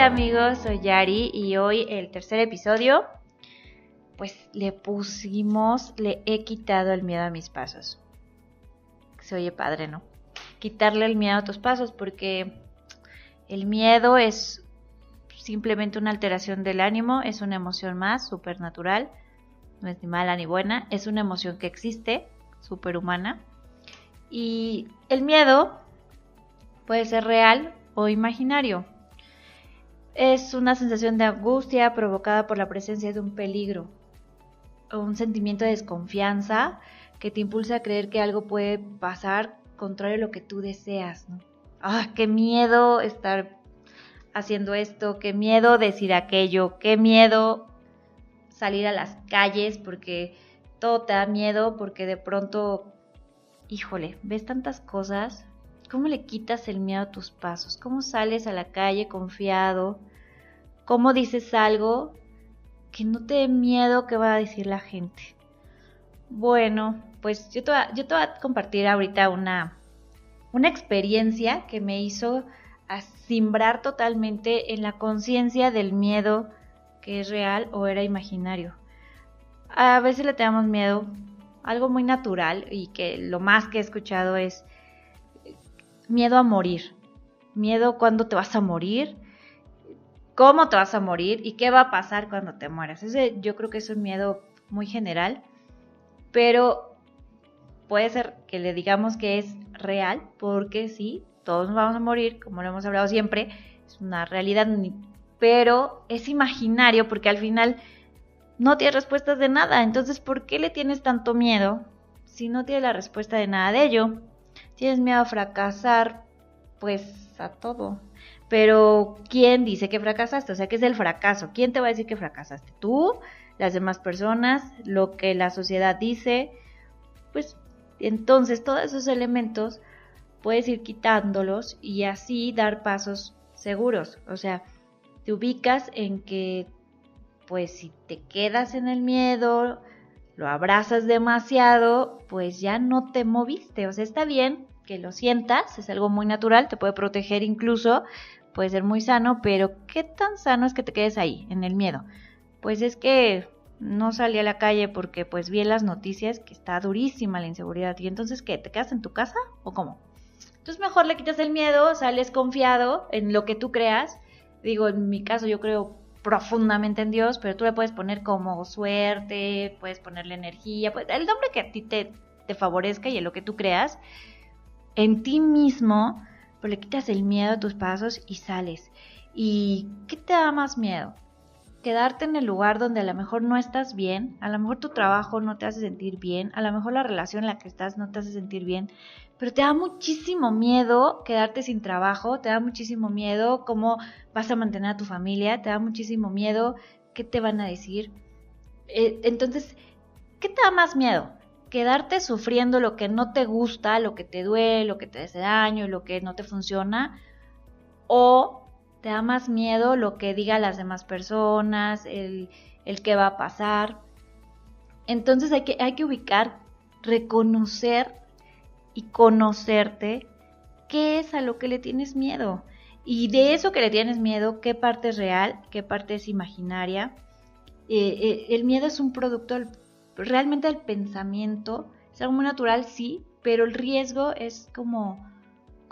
Hola amigos, soy Yari y hoy el tercer episodio, pues le he quitado el miedo a mis pasos. Se oye padre, ¿no? Quitarle el miedo a tus pasos porque el miedo es simplemente una alteración del ánimo, es una emoción más, súper natural, no es ni mala ni buena, es una emoción que existe, súper humana. Y el miedo puede ser real o imaginario. Es una sensación de angustia provocada por la presencia de un peligro o un sentimiento de desconfianza que te impulsa a creer que algo puede pasar contrario a lo que tú deseas, ¿no? Qué miedo estar haciendo esto, qué miedo decir aquello, qué miedo salir a las calles porque todo te da miedo, porque de pronto, híjole, ves tantas cosas. ¿Cómo le quitas el miedo a tus pasos? ¿Cómo sales a la calle confiado? ¿Cómo dices algo que no te dé miedo que va a decir la gente? Bueno, pues yo te voy a compartir ahorita una experiencia que me hizo asimbrar totalmente en la conciencia del miedo que es real o era imaginario. A veces le tenemos miedo, algo muy natural y que lo más que he escuchado es miedo a morir. Miedo cuando te vas a morir, cómo te vas a morir y qué va a pasar cuando te mueras. Yo creo que es un miedo muy general, pero puede ser que le digamos que es real, porque sí, todos nos vamos a morir, como lo hemos hablado siempre, es una realidad, pero es imaginario porque al final no tienes respuestas de nada. Entonces, ¿por qué le tienes tanto miedo si no tienes la respuesta de nada de ello? Tienes miedo a fracasar, pues a todo. Pero ¿quién dice que fracasaste? O sea, ¿qué es el fracaso? ¿Quién te va a decir que fracasaste? ¿Tú? ¿Las demás personas? ¿Lo que la sociedad dice? Pues entonces todos esos elementos puedes ir quitándolos y así dar pasos seguros. O sea, te ubicas en que pues si te quedas en el miedo, lo abrazas demasiado, pues ya no te moviste. O sea, está bien que lo sientas, es algo muy natural, te puede proteger incluso, puede ser muy sano, pero ¿qué tan sano es que te quedes ahí, en el miedo? Pues es que no salí a la calle porque pues vi en las noticias que está durísima la inseguridad. ¿Y entonces qué? ¿Te quedas en tu casa o cómo? Entonces mejor le quitas el miedo, sales confiado en lo que tú creas. Digo, en mi caso yo creo profundamente en Dios, pero tú le puedes poner como suerte, puedes ponerle energía, pues, el nombre que a ti te favorezca y en lo que tú creas, en ti mismo, pues le quitas el miedo a tus pasos y sales. ¿Y qué te da más miedo? Quedarte en el lugar donde a lo mejor no estás bien, a lo mejor tu trabajo no te hace sentir bien, a lo mejor la relación en la que estás no te hace sentir bien, pero te da muchísimo miedo quedarte sin trabajo, te da muchísimo miedo cómo vas a mantener a tu familia, te da muchísimo miedo qué te van a decir. Entonces, ¿qué te da más miedo? Quedarte sufriendo lo que no te gusta, lo que te duele, lo que te hace daño, lo que no te funciona, o te da más miedo lo que digan las demás personas, el qué va a pasar. Entonces hay que ubicar, reconocer y conocerte qué es a lo que le tienes miedo. Y de eso que le tienes miedo, qué parte es real, qué parte es imaginaria. El miedo es un producto realmente del pensamiento, es algo muy natural, sí, pero el riesgo es como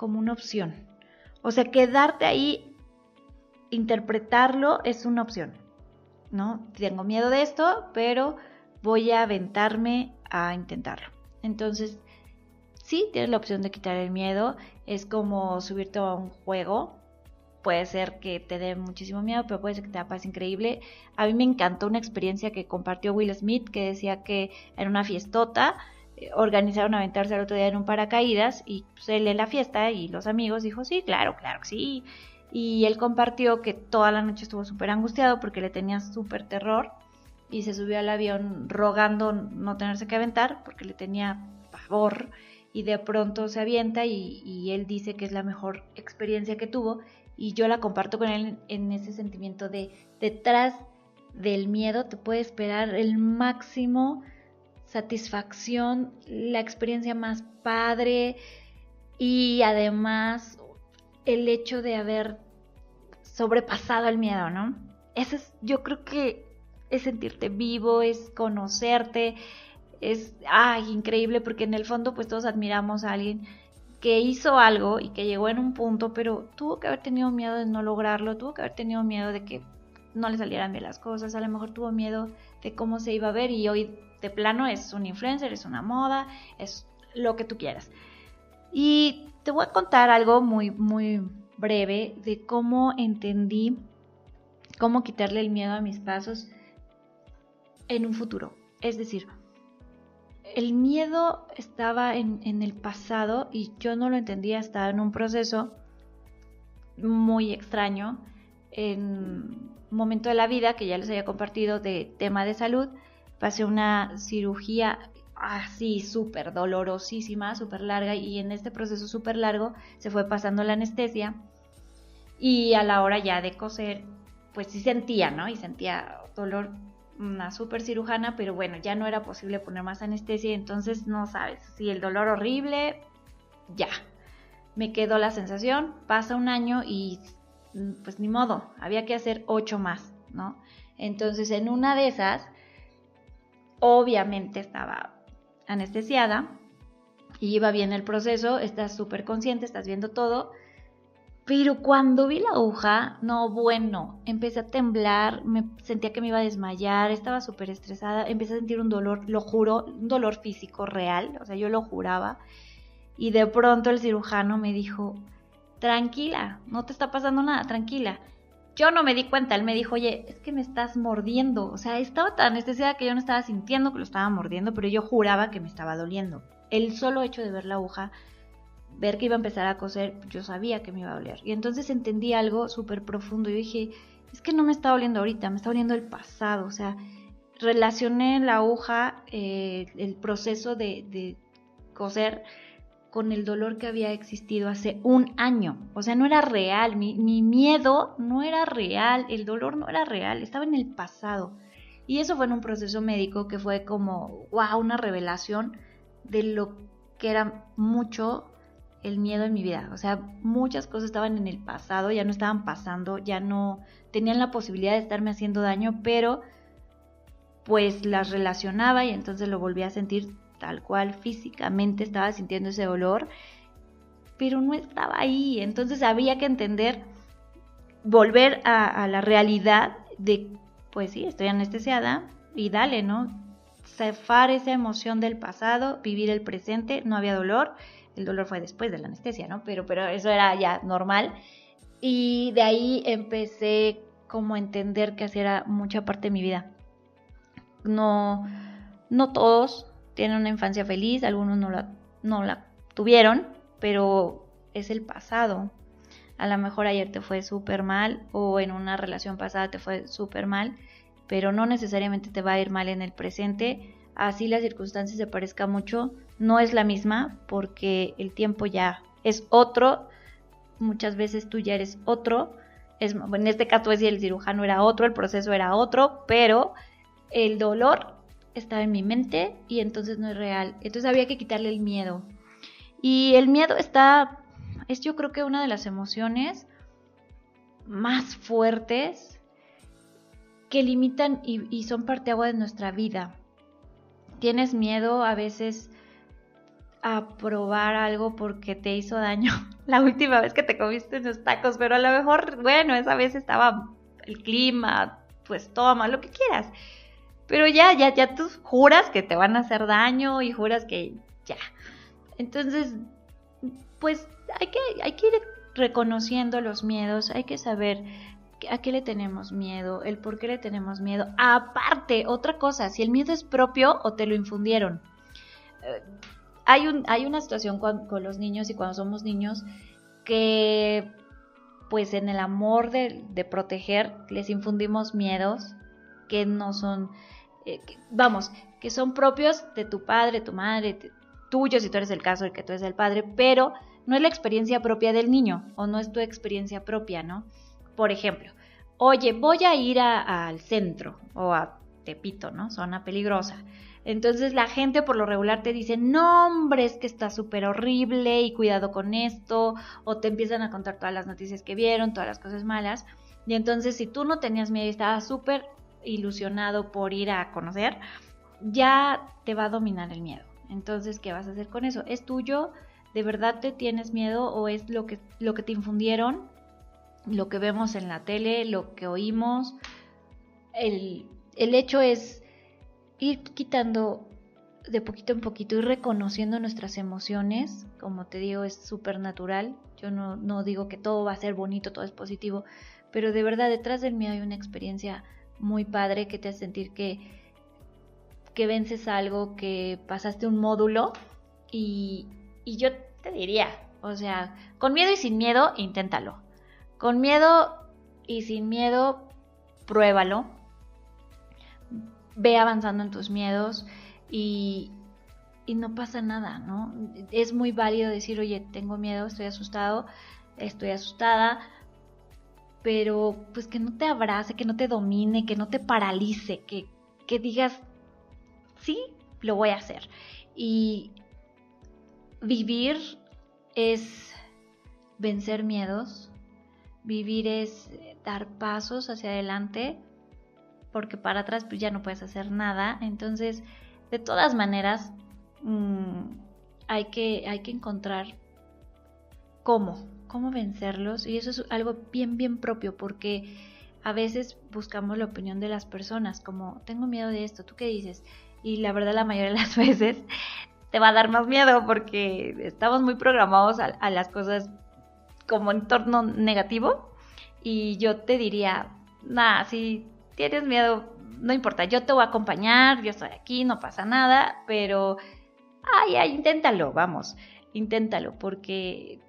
una opción. O sea, quedarte ahí, interpretarlo es una opción, ¿no? Tengo miedo de esto, pero voy a aventarme a intentarlo. Entonces, sí, tienes la opción de quitar el miedo. Es como subirte a un juego. Puede ser que te dé muchísimo miedo, pero puede ser que te pase increíble. A mí me encantó una experiencia que compartió Will Smith, que decía que en una fiestota organizaron aventarse al otro día en un paracaídas y pues, él en la fiesta y los amigos dijo, sí, claro que sí. Y él compartió que toda la noche estuvo súper angustiado porque le tenía súper terror y se subió al avión rogando no tenerse que aventar porque le tenía pavor, y de pronto se avienta y él dice que es la mejor experiencia que tuvo, y yo la comparto con él en ese sentimiento de detrás del miedo te puede esperar el máximo satisfacción, la experiencia más padre y además el hecho de haber sobrepasado el miedo, ¿no? Eso es, yo creo que es sentirte vivo, es conocerte, es increíble, porque en el fondo pues todos admiramos a alguien que hizo algo y que llegó en un punto, pero tuvo que haber tenido miedo de no lograrlo, tuvo que haber tenido miedo de que no le salieran bien las cosas, a lo mejor tuvo miedo de cómo se iba a ver y hoy de plano es un influencer, es una moda, es lo que tú quieras. Y te voy a contar algo muy, muy breve de cómo entendí cómo quitarle el miedo a mis pasos en un futuro. Es decir, el miedo estaba en el pasado y yo no lo entendía hasta en un proceso muy extraño, en un momento de la vida que ya les había compartido de tema de salud. Pasé una cirugía así súper dolorosísima, súper larga, y en este proceso súper largo se fue pasando la anestesia y a la hora ya de coser pues sí sentía, ¿no? Y sentía dolor, una súper cirujana, pero bueno, ya no era posible poner más anestesia, entonces no sabes, si el dolor horrible, ya, me quedó la sensación, pasa un año y pues ni modo, había que hacer 8 más, ¿no? Entonces en una de esas, obviamente estaba anestesiada y iba bien el proceso, estás súper consciente, estás viendo todo, pero cuando vi la aguja, no, bueno, empecé a temblar, me sentía que me iba a desmayar, estaba súper estresada, empecé a sentir un dolor, lo juro, un dolor físico real, o sea, yo lo juraba, y de pronto el cirujano me dijo, tranquila, no te está pasando nada, tranquila. Yo no me di cuenta, él me dijo, oye, es que me estás mordiendo, o sea, estaba tan anestesiada que yo no estaba sintiendo que lo estaba mordiendo, pero yo juraba que me estaba doliendo. El solo hecho de ver la aguja, ver que iba a empezar a coser, yo sabía que me iba a doler. Y entonces entendí algo súper profundo. Yo dije, es que no me está doliendo ahorita, me está doliendo el pasado. O sea, relacioné la aguja, el proceso de coser, con el dolor que había existido hace un año. O sea, no era real, mi miedo no era real, el dolor no era real, estaba en el pasado. Y eso fue en un proceso médico que fue como, wow, una revelación de lo que era mucho el miedo en mi vida. O sea, muchas cosas estaban en el pasado, ya no estaban pasando, ya no tenían la posibilidad de estarme haciendo daño, pero pues las relacionaba y entonces lo volví a sentir tal cual, físicamente estaba sintiendo ese dolor, pero no estaba ahí. Entonces había que entender, volver a la realidad de, pues sí, estoy anestesiada y dale, ¿no? Zafar esa emoción del pasado, vivir el presente, no había dolor. El dolor fue después de la anestesia, ¿no? Pero eso era ya normal. Y de ahí empecé como a entender que así era mucha parte de mi vida. No todos tienen una infancia feliz, algunos no la tuvieron, pero es el pasado. A lo mejor ayer te fue súper mal o en una relación pasada te fue súper mal, pero no necesariamente te va a ir mal en el presente. Así las circunstancias se parezcan mucho, no es la misma porque el tiempo ya es otro, muchas veces tú ya eres otro, en este caso es si el cirujano era otro, el proceso era otro, pero el dolor estaba en mi mente y entonces no es real, entonces había que quitarle el miedo. Y el miedo es yo creo que una de las emociones más fuertes que limitan y son parteaguas de nuestra vida. Tienes miedo a veces a probar algo porque te hizo daño la última vez que te comiste unos tacos, pero a lo mejor, bueno, esa vez estaba el clima, pues toma, lo que quieras. Pero ya tú juras que te van a hacer daño y juras que ya. Entonces, pues hay que ir reconociendo los miedos, hay que saber a qué le tenemos miedo, el por qué le tenemos miedo. Aparte, otra cosa, si el miedo es propio o te lo infundieron. Hay una situación con los niños y cuando somos niños que pues en el amor de proteger les infundimos miedos que no son, que son propios de tu padre, tu madre, tuyo si tú eres el caso de que tú eres el padre, pero no es la experiencia propia del niño o no es tu experiencia propia, ¿no? Por ejemplo, oye, voy a ir al centro o a Tepito, ¿no? Zona peligrosa. Entonces la gente por lo regular te dice, no hombre, es que está súper horrible y cuidado con esto, o te empiezan a contar todas las noticias que vieron, todas las cosas malas, y entonces si tú no tenías miedo y estabas súper ilusionado por ir a conocer, ya te va a dominar el miedo. Entonces, ¿qué vas a hacer con eso? ¿Es tuyo? ¿De verdad te tienes miedo o es lo que te infundieron? Lo que vemos en la tele, lo que oímos. El hecho es ir quitando de poquito en poquito, ir reconociendo nuestras emociones. Como te digo, es súper natural. Yo no digo que todo va a ser bonito, todo es positivo, pero de verdad detrás del miedo hay una experiencia muy padre que te hace sentir que vences algo, que pasaste un módulo y yo te diría, o sea, con miedo y sin miedo, inténtalo. Con miedo y sin miedo, pruébalo. Ve avanzando en tus miedos y no pasa nada, ¿no? Es muy válido decir, oye, tengo miedo, estoy asustado, estoy asustada, pero pues que no te abrace, que no te domine, que no te paralice, que digas, sí, lo voy a hacer. Y vivir es vencer miedos, vivir es dar pasos hacia adelante, porque para atrás pues ya no puedes hacer nada. Entonces, de todas maneras, hay que encontrar cómo vencerlos, y eso es algo bien, bien propio, porque a veces buscamos la opinión de las personas, como, tengo miedo de esto, ¿tú qué dices? Y la verdad, la mayoría de las veces te va a dar más miedo, porque estamos muy programados a las cosas como entorno negativo, y yo te diría, si tienes miedo, no importa, yo te voy a acompañar, yo estoy aquí, no pasa nada, pero inténtalo, inténtalo, porque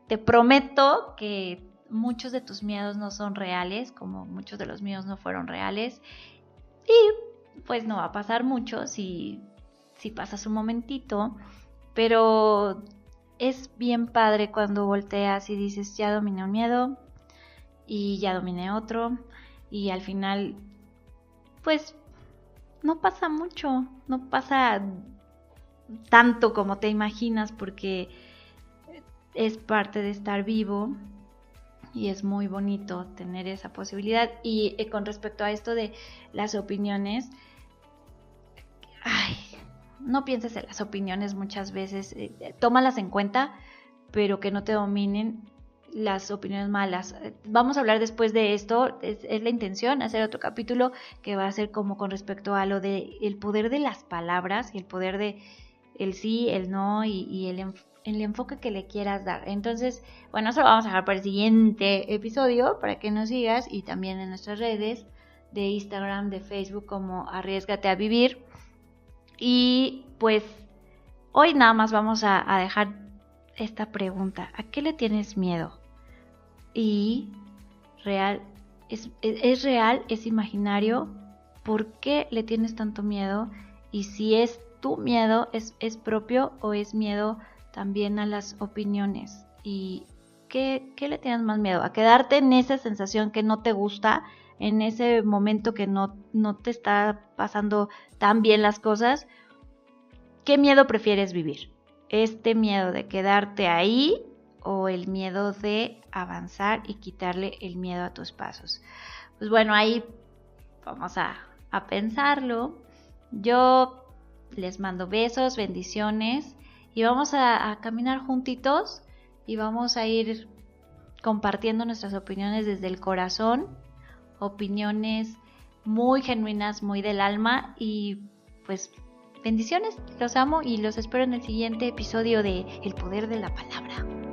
te prometo que muchos de tus miedos no son reales, como muchos de los míos no fueron reales, y pues no va a pasar mucho si pasas un momentito, pero es bien padre cuando volteas y dices, ya dominé un miedo y ya dominé otro, y al final pues no pasa mucho, no pasa tanto como te imaginas, porque es parte de estar vivo y es muy bonito tener esa posibilidad. Y con respecto a esto de las opiniones, no pienses en las opiniones muchas veces, tómalas en cuenta, pero que no te dominen las opiniones malas. Vamos a hablar después de esto, es la intención, hacer otro capítulo que va a ser como con respecto a lo de el poder de las palabras y el poder de el sí, el no y el enfoque que le quieras dar. Entonces, bueno, eso lo vamos a dejar para el siguiente episodio, para que nos sigas, y también en nuestras redes de Instagram, de Facebook, como Arriésgate a Vivir. Y pues hoy nada más vamos a dejar esta pregunta: ¿a qué le tienes miedo? Y ¿es real? ¿Es imaginario? ¿Por qué le tienes tanto miedo? Y si es tu miedo, ¿es propio o es miedo también a las opiniones? ¿Y qué le tienes más miedo? ¿A quedarte en esa sensación que no te gusta, en ese momento que no te está pasando tan bien las cosas? ¿Qué miedo prefieres vivir? ¿Este miedo de quedarte ahí o el miedo de avanzar y quitarle el miedo a tus pasos? Pues bueno, ahí vamos a pensarlo. Yo les mando besos, bendiciones, y vamos a caminar juntitos y vamos a ir compartiendo nuestras opiniones desde el corazón, opiniones muy genuinas, muy del alma, y pues bendiciones, los amo y los espero en el siguiente episodio de El Poder de la Palabra.